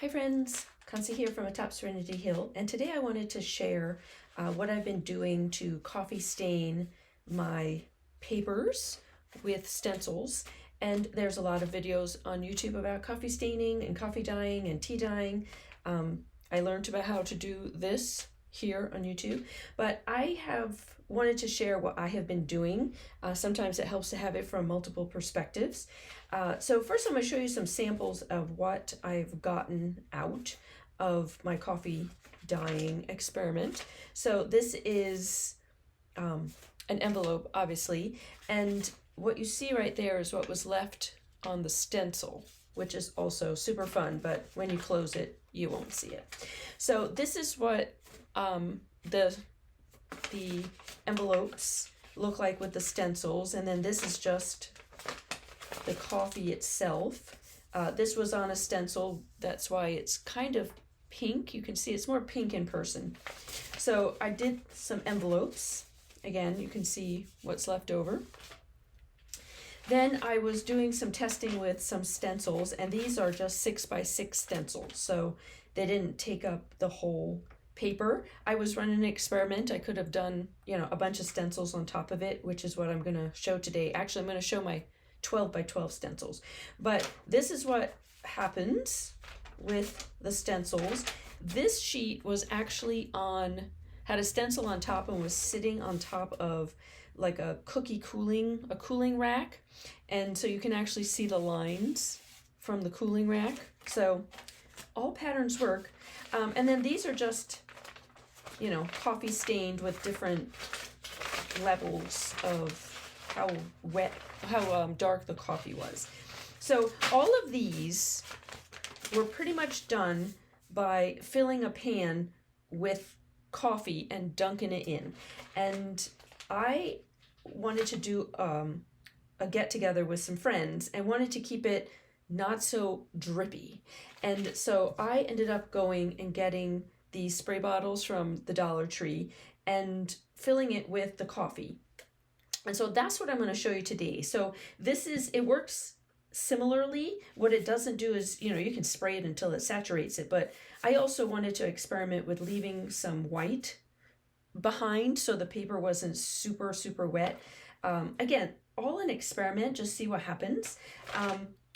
Hi friends, Kansi here from atop Serenity Hill, and today I wanted to share what I've been doing to coffee stain my papers with stencils. And there's a lot of videos on YouTube about coffee staining and coffee dyeing and tea dyeing. I learned about how to do this here on YouTube, but I have wanted to share what I have been doing. Sometimes it helps to have it from multiple perspectives. So first I'm going to show you some samples of what I've gotten out of my coffee dyeing experiment. So this is an envelope, obviously, and what you see right there is what was left on the stencil, which is also super fun, but when you close it, you won't see it. So this is what the envelopes look like with the stencils, and then this is just the coffee itself. This was on a stencil, that's why it's kind of pink. You can see it's more pink in person. So I did some envelopes. Again, you can see what's left over. Then I was doing some testing with some stencils, and these are just 6x6 stencils, so they didn't take up the whole paper. I was running an experiment. I could have done, a bunch of stencils on top of it, which is what I'm going to show today. Actually, I'm going to show my 12x12 stencils. But this is what happens with the stencils. This sheet was actually had a stencil on top and was sitting on top of like a cooling rack. And so you can actually see the lines from the cooling rack. So all patterns work. And then these are just, coffee stained with different levels of how dark the coffee was. So all of these were pretty much done by filling a pan with coffee and dunking it in. And I wanted to do a get together with some friends and wanted to keep it not so drippy. And so I ended up going and getting these spray bottles from the Dollar Tree and filling it with the coffee. And so that's what I'm going to show you today. So it works similarly. What it doesn't do is, you can spray it until it saturates it. But I also wanted to experiment with leaving some white behind so the paper wasn't super, super wet. Again, all an experiment, just see what happens.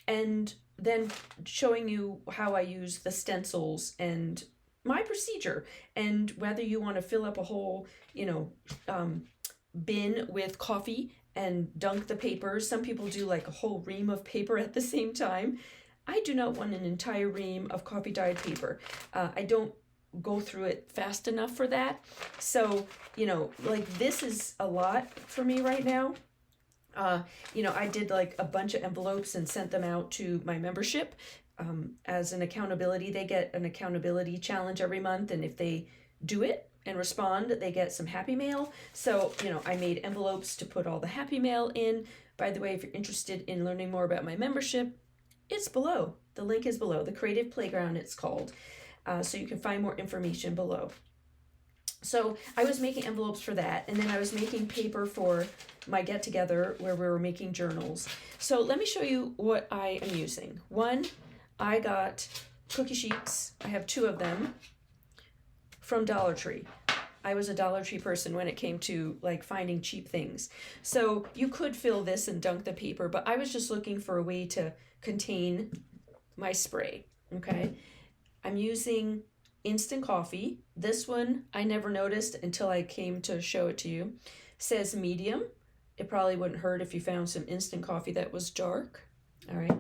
And then showing you how I use the stencils and my procedure, and whether you want to fill up a whole, bin with coffee and dunk the papers. Some people do like a whole ream of paper at the same time. I do not want an entire ream of coffee dyed paper. I don't go through it fast enough for that. So, this is a lot for me right now. I did like a bunch of envelopes and sent them out to my membership as an accountability. They get an accountability challenge every month, and if they do it and respond, they get some happy mail. So, I made envelopes to put all the happy mail in. By the way, if you're interested in learning more about my membership, it's below. The link is below. The Creative Playground, it's called. So you can find more information below. So I was making envelopes for that, and then I was making paper for my get-together where we were making journals. So let me show you what I am using. One, I got cookie sheets. I have 2 of them from Dollar Tree. I was a Dollar Tree person when it came to like finding cheap things. So you could fill this and dunk the paper, but I was just looking for a way to contain my spray, okay? I'm using instant coffee. This one I never noticed until I came to show it to you. It says medium. It probably wouldn't hurt if you found some instant coffee that was dark. All right.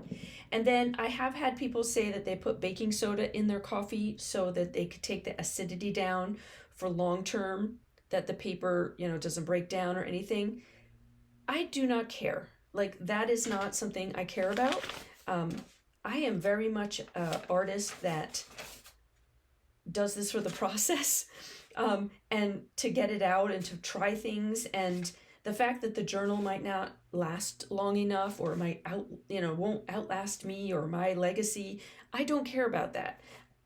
And then I have had people say that they put baking soda in their coffee so that they could take the acidity down for long term, that the paper, doesn't break down or anything. I do not care. Like, that is not something I care about. I am very much an artist that does this for the process and to get it out and to try things. And the fact that the journal might not last long enough or won't outlast me or my legacy, I don't care about that.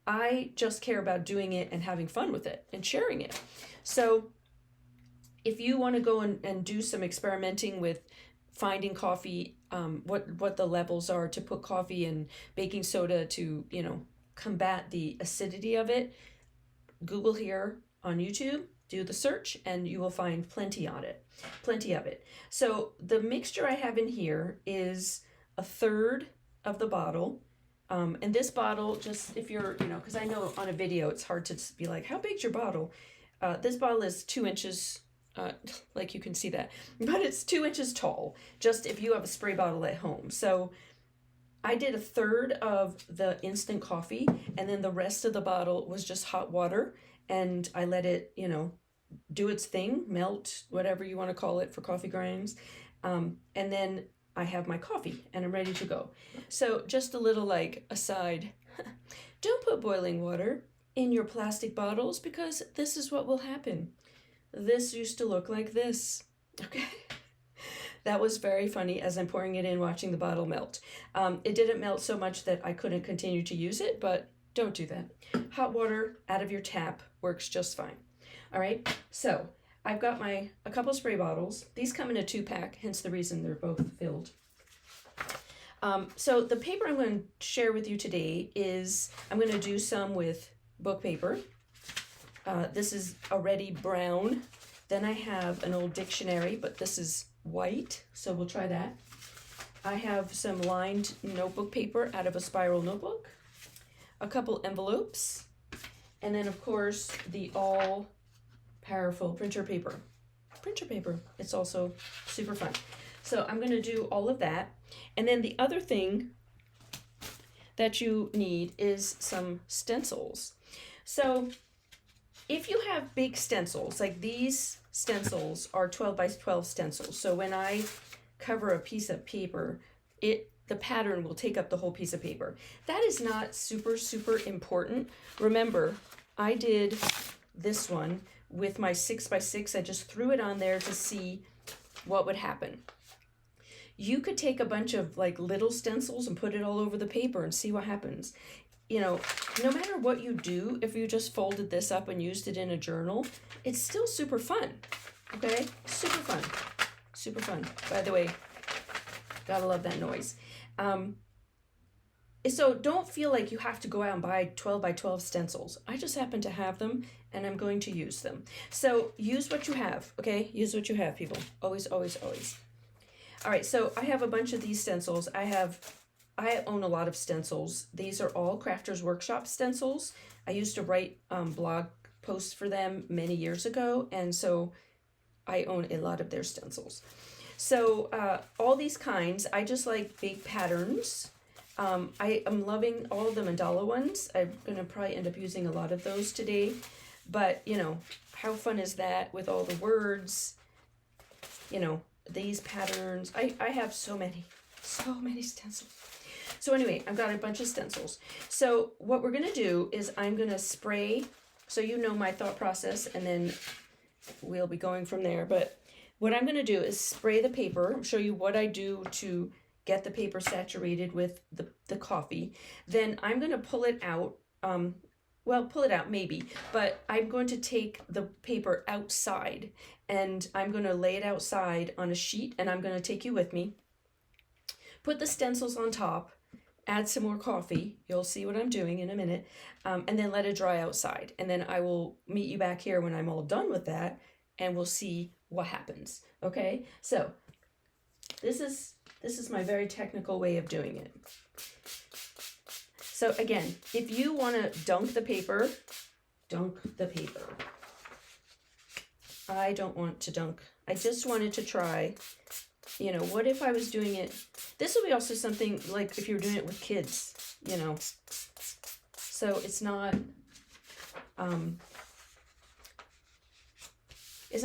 I just care about doing it and having fun with it and sharing it. So if you want to go and do some experimenting with finding coffee, what the levels are to put coffee and baking soda to, combat the acidity of it, Google here on YouTube, do the search, and you will find plenty of it. So the mixture I have in here is a third of the bottle. And this bottle, just if you're, because I know on a video it's hard to be like, how big's your bottle? This bottle is 2 inches, like you can see that, but it's 2 inches tall, just if you have a spray bottle at home. So I did a third of the instant coffee, and then the rest of the bottle was just hot water, and I let it, do its thing, melt, whatever you want to call it for coffee grinds. And then I have my coffee and I'm ready to go. So just a little aside, don't put boiling water in your plastic bottles, because this is what will happen. This used to look like this, okay? That was very funny as I'm pouring it in, watching the bottle melt. It didn't melt so much that I couldn't continue to use it, but don't do that. Hot water out of your tap works just fine. All right, so I've got a couple spray bottles. These come in a 2-pack, hence the reason they're both filled. So the paper I'm going to share with you today is, I'm going to do some with book paper. This is already brown. Then I have an old dictionary, but this is white, so we'll try that. I have some lined notebook paper out of a spiral notebook, a couple envelopes, and then of course the all powerful printer paper. It's also super fun. So I'm going to do all of that. And then the other thing that you need is some stencils. So if you have big stencils, like these stencils are 12 by 12 stencils. So when I cover a piece of paper, the pattern will take up the whole piece of paper. That is not super, super important. Remember, I did this one with my 6 by 6. I just threw it on there to see what would happen. You could take a bunch of little stencils and put it all over the paper and see what happens. No matter what you do, if you just folded this up and used it in a journal, it's still super fun, okay? Super fun, super fun. By the way, gotta love that noise. So don't feel like you have to go out and buy 12 by 12 stencils. I just happen to have them, and I'm going to use them. So use what you have, okay? Use what you have, people. Always, always, always. All right, so I have a bunch of these stencils. I own a lot of stencils. These are all Crafters Workshop stencils. I used to write blog posts for them many years ago, and so I own a lot of their stencils. So all these kinds, I just like big patterns. I am loving all of the mandala ones. I'm going to probably end up using a lot of those today. But, how fun is that with all the words? These patterns. I have so many stencils. So anyway, I've got a bunch of stencils. So what we're going to do is I'm going to spray, so my thought process, and then we'll be going from there. But what I'm going to do is spray the paper, show you what I do to get the paper saturated with the coffee. Then I'm going to pull it out. Pull it out maybe, but I'm going to take the paper outside and I'm going to lay it outside on a sheet, and I'm going to take you with me. Put the stencils on top, add some more coffee. You'll see what I'm doing in a minute. And then let it dry outside. And then I will meet you back here when I'm all done with that, and we'll see what happens. Okay? So this is my very technical way of doing it. So again, if you want to dunk the paper, dunk the paper. I don't want to dunk. I just wanted to try, what if I was doing it? This will be also something like if you're doing it with kids, So it's not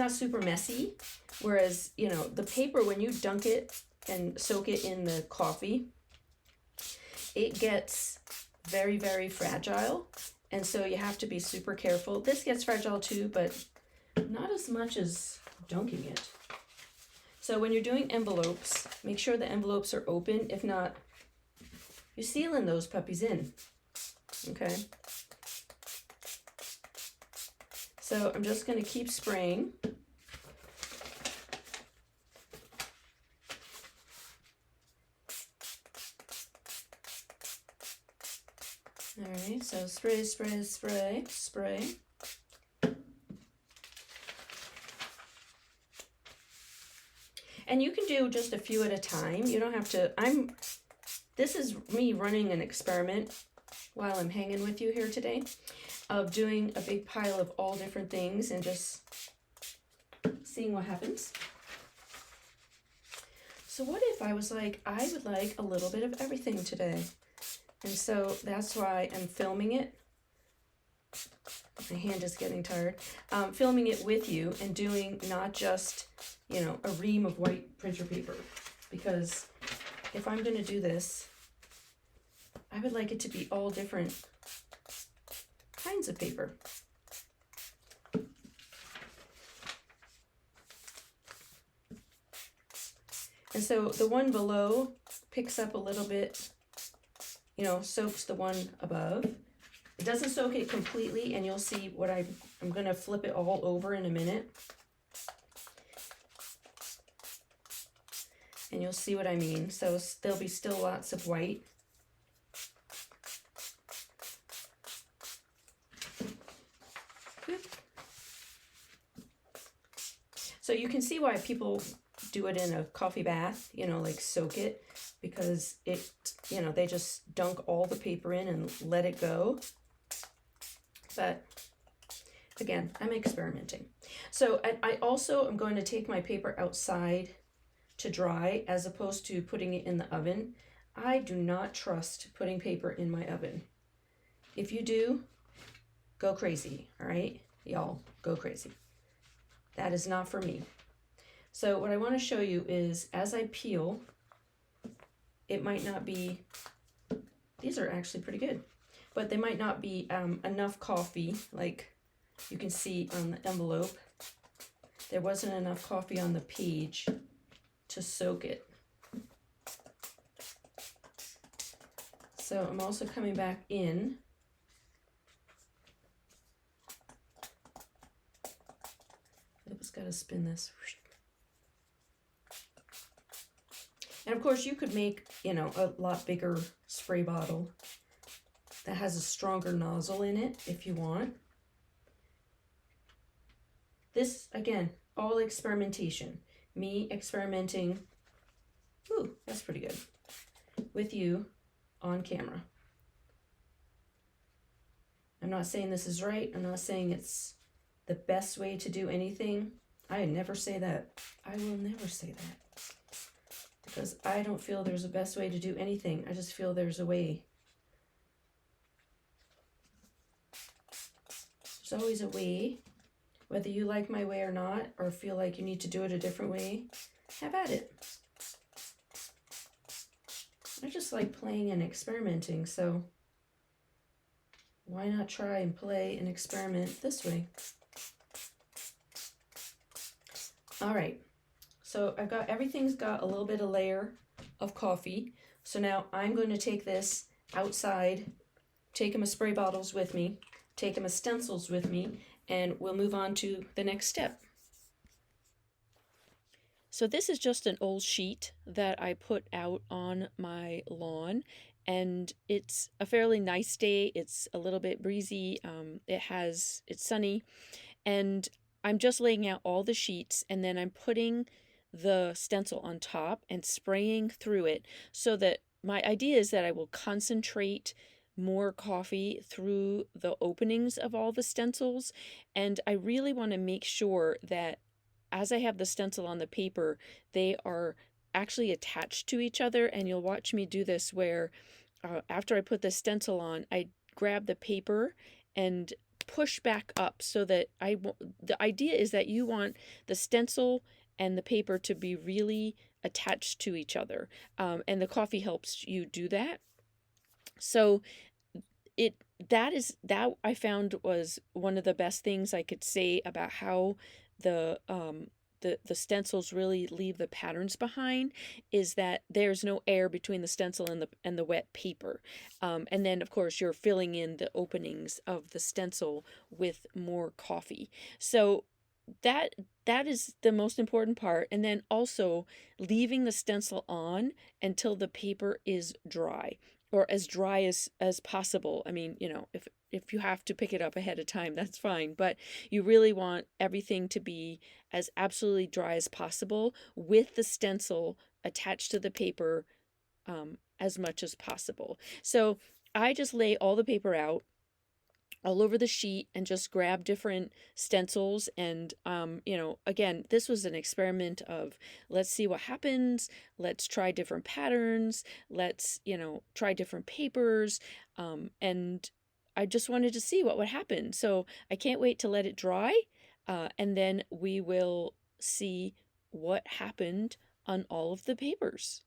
super messy. Whereas, the paper, when you dunk it and soak it in the coffee, it gets very, very fragile. And so you have to be super careful. This gets fragile too, but not as much as dunking it. So when you're doing envelopes, make sure the envelopes are open. If not, you're sealing those puppies in. Okay. So I'm just going to keep spraying. All right, so spray, spray, spray, spray. And you can do just a few at a time. You don't have to, this is me running an experiment while I'm hanging with you here today of doing a big pile of all different things and just seeing what happens. So what if I was like, I would like a little bit of everything today? And so that's why I'm filming it. My hand is getting tired. Filming it with you and doing not just, you know, a ream of white printer paper. Because if I'm going to do this, I would like it to be all different kinds of paper. And so the one below picks up a little bit, you know, soaks the one above. It doesn't soak it completely, and you'll see what I'm going to flip it all over in a minute. And you'll see what I mean. So there'll be still lots of white. So you can see why people do it in a coffee bath, you know, like soak it, because it, you know, they just dunk all the paper in and let it go. But again, I'm experimenting. So I also am going to take my paper outside to dry as opposed to putting it in the oven. I do not trust putting paper in my oven. If you do, go crazy, all right? Y'all, go crazy. That is not for me. So what I want to show you is as I peel, it might not be, these are actually pretty good, but they might not be enough coffee, like you can see on the envelope. There wasn't enough coffee on the page to soak it. So I'm also coming back in. I just got to spin this. And of course you could make, you know, a lot bigger spray bottle that has a stronger nozzle in it if you want. This, again, all experimentation. Me experimenting, ooh, that's pretty good, with you on camera. I'm not saying this is right. I'm not saying it's the best way to do anything. I never say that. I will never say that. Because I don't feel there's a best way to do anything. I just feel there's a way. There's always a way. Whether you like my way or not, or feel like you need to do it a different way, have at it. I just like playing and experimenting, so why not try and play and experiment this way? All right, so I've got, everything's got a little bit of layer of coffee. So now I'm going to take this outside, take my spray bottles with me, take my stencils with me, and we'll move on to the next step. So this is just an old sheet that I put out on my lawn, and it's a fairly nice day. It's a little bit breezy. It's sunny, and I'm just laying out all the sheets, and then I'm putting the stencil on top and spraying through it, so that my idea is that I will concentrate more coffee through the openings of all the stencils. And I really want to make sure that as I have the stencil on the paper, they are actually attached to each other. And you'll watch me do this where after I put the stencil on, I grab the paper and push back up, so that the idea is that you want the stencil and the paper to be really attached to each other. And the coffee helps you do that. So that I found was one of the best things I could say about how the stencils really leave the patterns behind, is that there's no air between the stencil and the wet paper. And then of course you're filling in the openings of the stencil with more coffee. So that that is the most important part. And then also leaving the stencil on until the paper is dry, or as dry as possible. I mean, if you have to pick it up ahead of time, that's fine, but you really want everything to be as absolutely dry as possible with the stencil attached to the paper, as much as possible. So I just lay all the paper out all over the sheet and just grab different stencils. And again, this was an experiment of, let's see what happens, let's try different patterns, let's try different papers. And I just wanted to see what would happen, so I can't wait to let it dry, and then we will see what happened on all of the papers.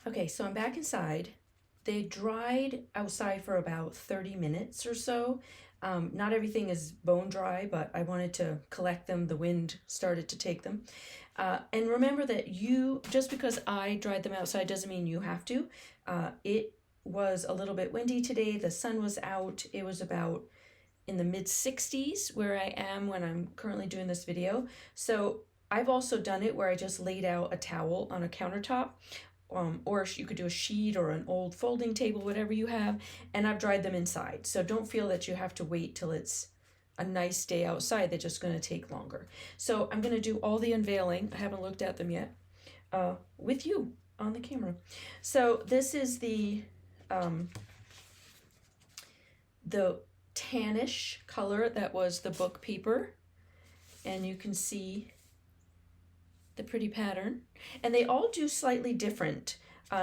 Okay, so I'm back inside. They dried outside for about 30 minutes or so. Not everything is bone dry, but I wanted to collect them. The wind started to take them. And remember that just because I dried them outside doesn't mean you have to. It was a little bit windy today. The sun was out. It was about in the mid 60s where I am when I'm currently doing this video. So I've also done it where I just laid out a towel on a countertop, or you could do a sheet or an old folding table, whatever you have, and I've dried them inside. So don't feel that you have to wait till it's a nice day outside. They're just going to take longer. So I'm going to do all the unveiling. I haven't looked at them yet, with you on the camera. So this is the tannish color that was the book paper, and you can see the pretty pattern, and they all do slightly different.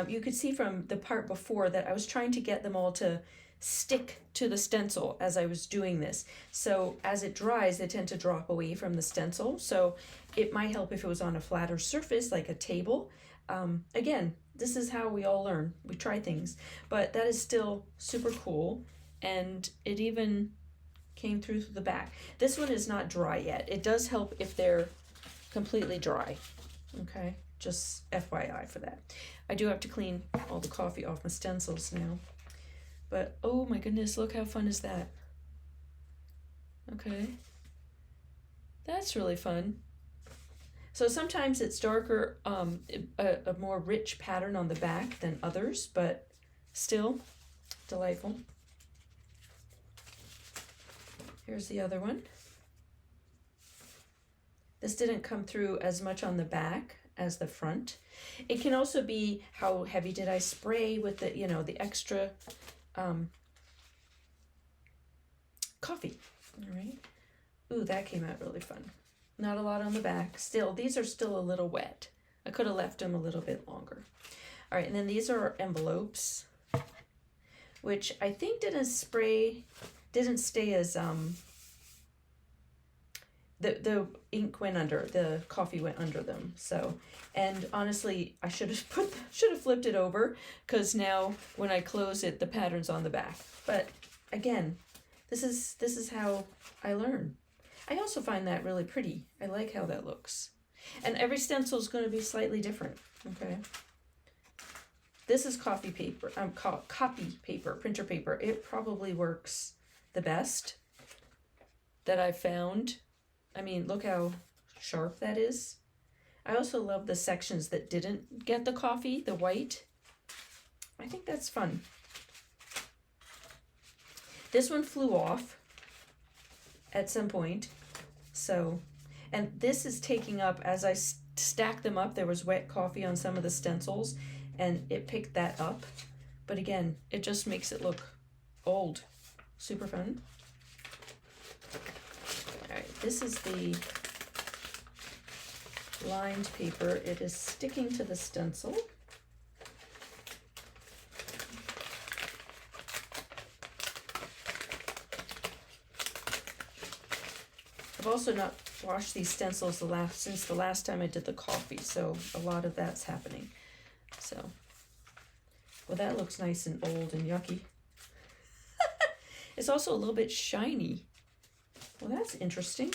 You could see from the part before that I was trying to get them all to stick to the stencil as I was doing this. So as it dries, they tend to drop away from the stencil. So it might help if it was on a flatter surface like a table. Again, this is how we all learn. We try things, but that is still super cool. And it even came through the back. This one is not dry yet. It does help if they're completely dry. Okay, just FYI for that. I do have to clean all the coffee off my stencils now. But oh my goodness, look how fun is that? Okay, that's really fun. So sometimes it's darker, a more rich pattern on the back than others, but still delightful. Here's the other one. This didn't come through as much on the back as the front. It can also be how heavy did I spray with the, the extra coffee. All right. Ooh, that came out really fun. Not a lot on the back. Still, these are still a little wet. I could have left them a little bit longer. All right, and then these are envelopes, which I think didn't stay as the ink went under, the coffee went under them. So, and honestly, I should have flipped it over, because now when I close it, the pattern's on the back. But again, this is how I learn. I also find that really pretty. I like how that looks. And every stencil is going to be slightly different. Okay. This is copy paper, printer paper. It probably works the best that I've found. I mean, look how sharp that is. I also love the sections that didn't get the coffee, the white. I think that's fun. This one flew off at some point. So, and this is taking up, as I stack them up, there was wet coffee on some of the stencils, and it picked that up. But again, it just makes it look old. Super fun. Alright, this is the lined paper. It is sticking to the stencil. I've also not washed these stencils since the last time I did the coffee, so a lot of that's happening. So, well, that looks nice and old and yucky. It's also a little bit shiny. Well, that's interesting.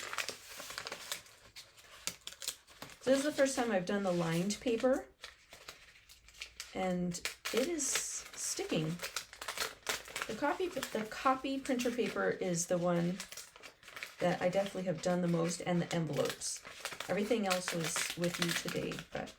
So this is the first time I've done the lined paper, and it is sticking. The copy printer paper is the one that I definitely have done the most, and the envelopes. Everything else was with you today, but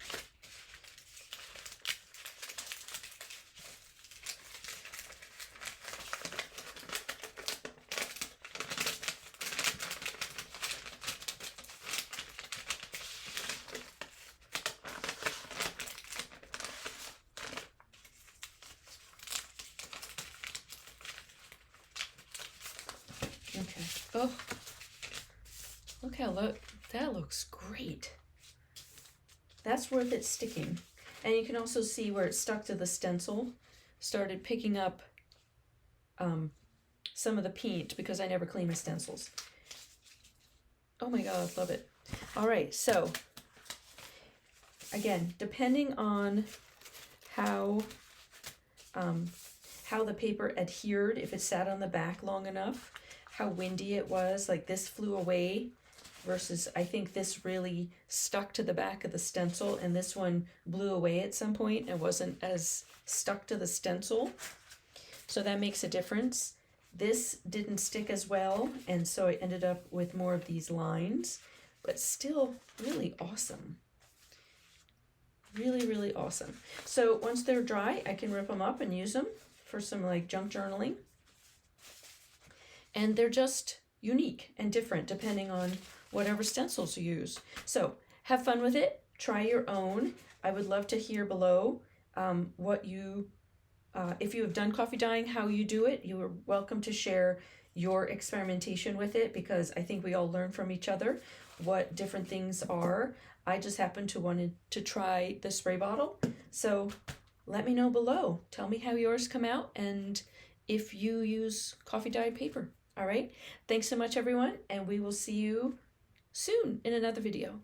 okay. Oh, look how that looks great. That's worth it sticking. And you can also see where it stuck to the stencil, started picking up some of the paint because I never clean my stencils. Oh my God, love it. All right, so again, depending on how the paper adhered, if it sat on the back long enough, how windy it was, like this flew away versus I think this really stuck to the back of the stencil, and this one blew away at some point and wasn't as stuck to the stencil. So that makes a difference. This didn't stick as well, and so I ended up with more of these lines, but still really awesome. Really, really awesome. So once they're dry, I can rip them up and use them for some like junk journaling. And they're just unique and different depending on whatever stencils you use. So have fun with it. Try your own. I would love to hear below what you, if you have done coffee dyeing, how you do it. You are welcome to share your experimentation with it, because I think we all learn from each other what different things are. I just happened to wanted to try the spray bottle. So let me know below. Tell me how yours come out and if you use coffee dyed paper. All right. Thanks so much, everyone. And we will see you soon in another video.